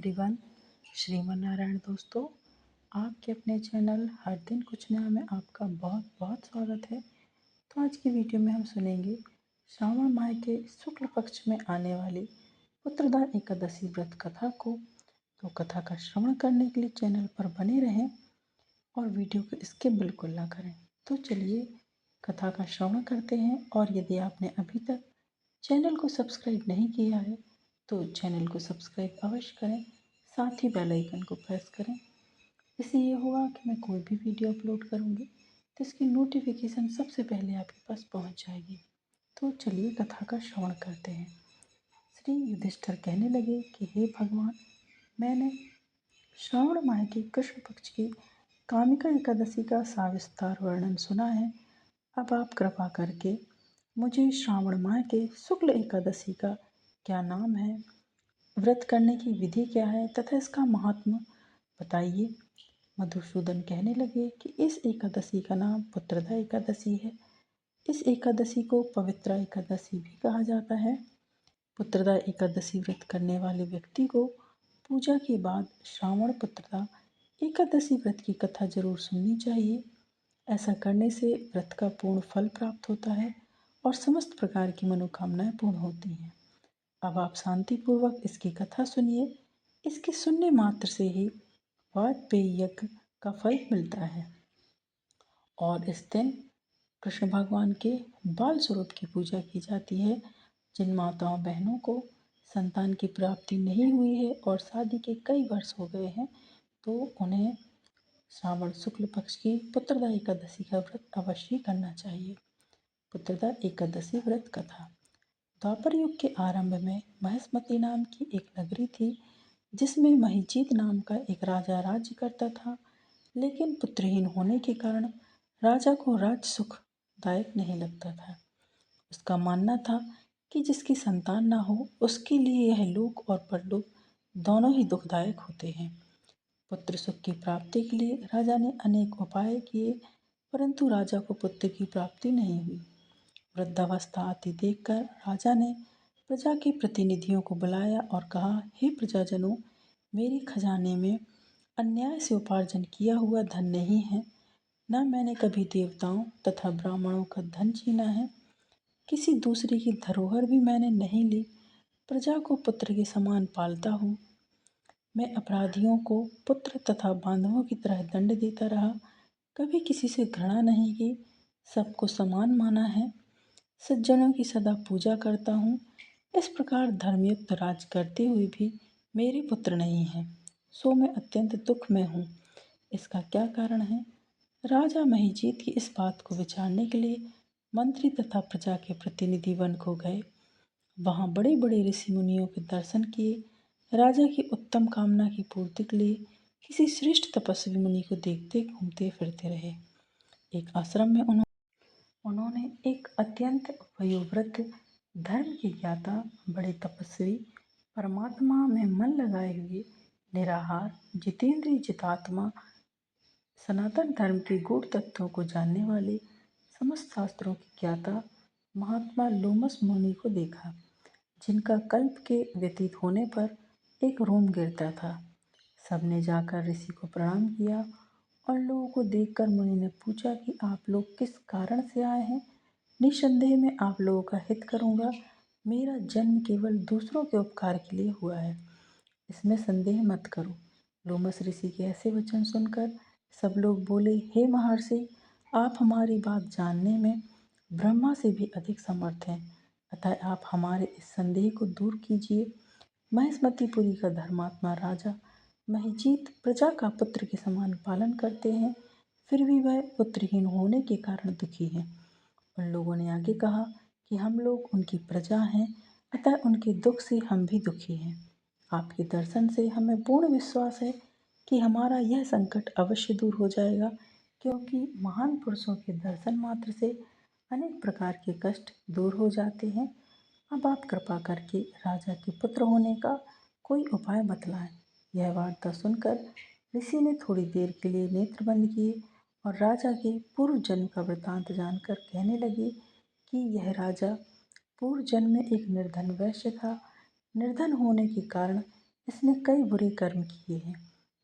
Everyone. Shriman Narayan दोस्तों, आपके अपने चैनल हर दिन कुछ नया में आपका बहुत बहुत स्वागत है। तो आज की वीडियो में हम सुनेंगे श्रावण माह के शुक्ल पक्ष में आने वाली पुत्रदा एकादशी व्रत कथा को। तो कथा का श्रवण करने के लिए चैनल पर बने रहें और वीडियो को स्किप बिल्कुल ना करें। तो चलिए कथा का श्रवण करते हैं। और यदि आपने अभी तक चैनल को सब्सक्राइब नहीं किया है तो चैनल को सब्सक्राइब अवश्य करें, साथ ही बेल आइकन को प्रेस करें। इससे ये होगा कि मैं कोई भी वीडियो अपलोड करूँगी तो इसकी नोटिफिकेशन सबसे पहले आपके पास पहुँच जाएगी। तो चलिए कथा का श्रवण करते हैं। श्री युधिष्ठिर कहने लगे कि हे भगवान, मैंने श्रावण माह की कृष्ण पक्ष की कामिका एकादशी का सविस्तार वर्णन सुना है। अब आप कृपा करके मुझे श्रावण माह के शुक्ल एकादशी का क्या नाम है, व्रत करने की विधि क्या है तथा इसका महात्म्य बताइए। मधुसूदन कहने लगे कि इस एकादशी का नाम पुत्रदा एकादशी है। इस एकादशी को पवित्रा एकादशी भी कहा जाता है। पुत्रदा एकादशी व्रत करने वाले व्यक्ति को पूजा के बाद श्रावण पुत्रदा एकादशी व्रत की कथा जरूर सुननी चाहिए। ऐसा करने से व्रत का पूर्ण फल प्राप्त होता है और समस्त प्रकार की मनोकामनाएं पूर्ण होती हैं। अब आप शांतिपूर्वक इसकी कथा सुनिए। इसके सुनने मात्र से ही वाजपेयी यज्ञ का फल मिलता है और इस दिन कृष्ण भगवान के बाल स्वरूप की पूजा की जाती है। जिन माताओं बहनों को संतान की प्राप्ति नहीं हुई है और शादी के कई वर्ष हो गए हैं तो उन्हें श्रावण शुक्ल पक्ष की पुत्रदा एकादशी का व्रत अवश्य करना चाहिए। पुत्रदा एकादशी व्रत कथा। द्वापर युग के आरंभ में महेशमती नाम की एक नगरी थी जिसमें महिजीत नाम का एक राजा राज्य करता था। लेकिन पुत्रहीन होने के कारण राजा को राज्य सुखदायक नहीं लगता था। उसका मानना था कि जिसकी संतान ना हो उसके लिए यह लोक और परलोक दोनों ही दुखदायक होते हैं। पुत्र सुख की प्राप्ति के लिए राजा ने अनेक उपाय किए, परंतु राजा को पुत्र की प्राप्ति नहीं हुई। वृद्धावस्था आती देखकर राजा ने प्रजा के प्रतिनिधियों को बुलाया और कहा, हे प्रजाजनों, मेरे खजाने में अन्याय से उपार्जन किया हुआ धन नहीं है। न मैंने कभी देवताओं तथा ब्राह्मणों का धन छीना है। किसी दूसरे की धरोहर भी मैंने नहीं ली। प्रजा को पुत्र के समान पालता हूँ। मैं अपराधियों को पुत्र तथा बांधवों की तरह दंड देता रहा। कभी किसी से घृणा नहीं की, सबको समान माना है। सज्जनों की सदा पूजा करता हूँ। इस प्रकार धर्मयुक्त राज करते हुए भी मेरे पुत्र नहीं हैं, सो मैं अत्यंत दुख में हूँ। इसका क्या कारण है? राजा महिजीत की इस बात को विचारने के लिए मंत्री तथा प्रजा के प्रतिनिधि वन को गए। वहाँ बड़े बड़े ऋषि मुनियों के दर्शन किए। राजा की उत्तम कामना की पूर्ति के लिए किसी श्रेष्ठ तपस्वी मुनि को देखते घूमते फिरते रहे। एक आश्रम में उन्होंने एक अत्यंत वयोवृद्ध धर्म के ज्ञाता, बड़े तपस्वी, परमात्मा में मन लगाए हुए, निराहार, जितेंद्रिय, जितात्मा, सनातन धर्म के गूढ़ तत्वों को जानने वाले, समस्त शास्त्रों के ज्ञाता महात्मा लोमस मुनि को देखा, जिनका कल्प के व्यतीत होने पर एक रोम गिरता था। सबने जाकर ऋषि को प्रणाम किया और लोगों को देखकर मुनि ने पूछा कि आप लोग किस कारण से आए हैं। निस्संदेह मैं आप लोगों का हित करूंगा। मेरा जन्म केवल दूसरों के उपकार के लिए हुआ है, इसमें संदेह मत करो। लोमस ऋषि के ऐसे वचन सुनकर सब लोग बोले, हे महर्षि, आप हमारी बात जानने में ब्रह्मा से भी अधिक समर्थ हैं, अतः आप हमारे इस संदेह को दूर कीजिए। महेशमतीपुरी का धर्मात्मा राजा महिजीत प्रजा का पुत्र के समान पालन करते हैं, फिर भी वह पुत्रहीन होने के कारण दुखी हैं। उन लोगों ने आगे कहा कि हम लोग उनकी प्रजा हैं, अतः उनके दुख से हम भी दुखी हैं। आपके दर्शन से हमें पूर्ण विश्वास है कि हमारा यह संकट अवश्य दूर हो जाएगा, क्योंकि महान पुरुषों के दर्शन मात्र से अनेक प्रकार के कष्ट दूर हो जाते हैं। अब आप कृपा करके राजा के पुत्र होने का कोई उपाय बतलाएं। यह वार्ता सुनकर ऋषि ने थोड़ी देर के लिए नेत्र बंद किए और राजा के पूर्व जन्म का वृतांत जानकर कहने लगे कि यह राजा पूर्व जन्म में एक निर्धन वैश्य था। निर्धन होने के कारण इसने कई बुरे कर्म किए हैं।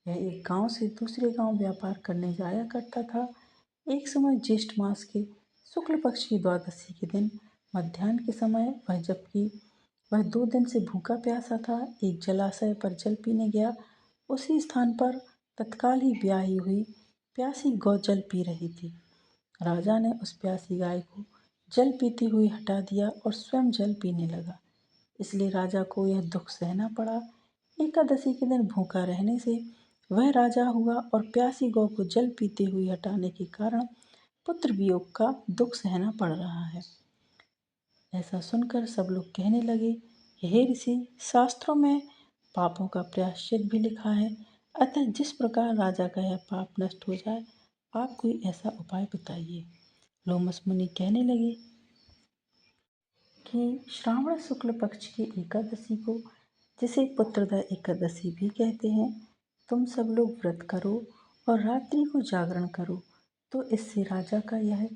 यह एक गांव से दूसरे गांव व्यापार करने जाया करता था। एक समय ज्येष्ठ मास के शुक्ल पक्ष की द्वादशी के दिन मध्याह्न के समय जबकि वह 2 दिन से भूखा प्यासा था, एक जलाशय पर जल पीने गया। उसी स्थान पर तत्काल ही ब्याही हुई प्यासी गौ जल पी रही थी। राजा ने उस प्यासी गाय को जल पीती हुई हटा दिया और स्वयं जल पीने लगा। इसलिए राजा को यह दुख सहना पड़ा। एकादशी के दिन भूखा रहने से वह राजा हुआ और प्यासी गौ को जल पीते हुए हटाने के कारण पुत्र वियोग का दुख सहना पड़ रहा है। ऐसा सुनकर सब लोग कहने लगे, हे ऋषि, शास्त्रों में पापों का प्रायश्चित भी लिखा है, अतः जिस प्रकार राजा का यह पाप नष्ट हो जाए, आप कोई ऐसा उपाय बताइए। लोमस मुनि कहने लगे कि श्रावण शुक्ल पक्ष की एकादशी को, जिसे पुत्रदा एकादशी भी कहते हैं, तुम सब लोग व्रत करो और रात्रि को जागरण करो, तो इससे राजा का यह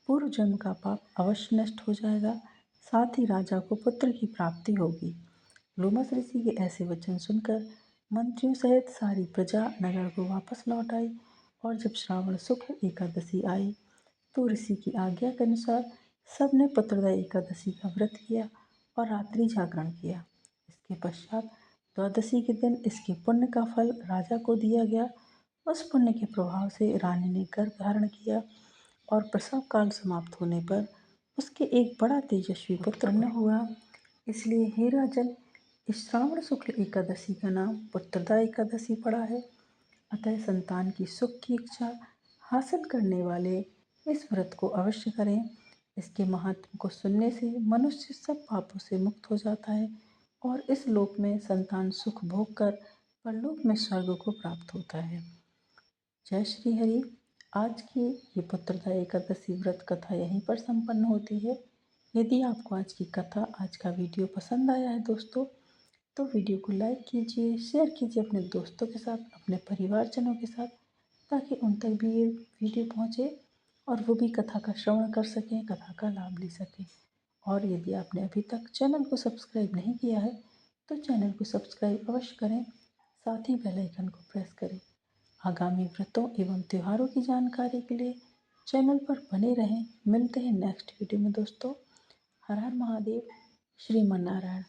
पूर्व जन्म का पाप अवश्य नष्ट हो जाएगा, साथ ही राजा को पुत्र की प्राप्ति होगी। लोमस ऋषि के ऐसे वचन सुनकर मंत्रियों सहित सारी प्रजा नगर को वापस लौट आई और जब श्रावण शुक्ल एकादशी आई तो ऋषि की आज्ञा के अनुसार सबने पुत्रदा एकादशी का व्रत किया और रात्रि जागरण किया। इसके पश्चात द्वादशी के दिन इसके पुण्य का फल राजा को दिया गया। उस पुण्य के प्रभाव से रानी ने गर्भ धारण किया और प्रसव काल समाप्त होने पर उसके एक बड़ा तेजस्वी पुत्र न हुआ। इसलिए हे राजन, इस श्रावण शुक्ल एकादशी का नाम पुत्रदा एकादशी पड़ा है। अतः संतान की सुख की इच्छा हासिल करने वाले इस व्रत को अवश्य करें। इसके महत्व को सुनने से मनुष्य सब पापों से मुक्त हो जाता है और इस लोक में संतान सुख भोग कर परलोक में स्वर्ग को प्राप्त होता है। जय श्री हरि। आज की ये पुत्रदा एकादशी व्रत कथा यहीं पर संपन्न होती है। यदि आपको आज की कथा, आज का वीडियो पसंद आया है दोस्तों, तो वीडियो को लाइक कीजिए, शेयर कीजिए अपने दोस्तों के साथ, अपने परिवारजनों के साथ, ताकि उन तक भी ये वीडियो पहुँचे और वो भी कथा का श्रवण कर सकें, कथा का लाभ ले सकें। और यदि आपने अभी तक चैनल को सब्सक्राइब नहीं किया है तो चैनल को सब्सक्राइब अवश्य करें, साथ ही बेल आइकन को प्रेस करें। आगामी व्रतों एवं त्योहारों की जानकारी के लिए चैनल पर बने रहें। मिलते हैं नेक्स्ट वीडियो में दोस्तों। हर हर महादेव। श्रीमन नारायण।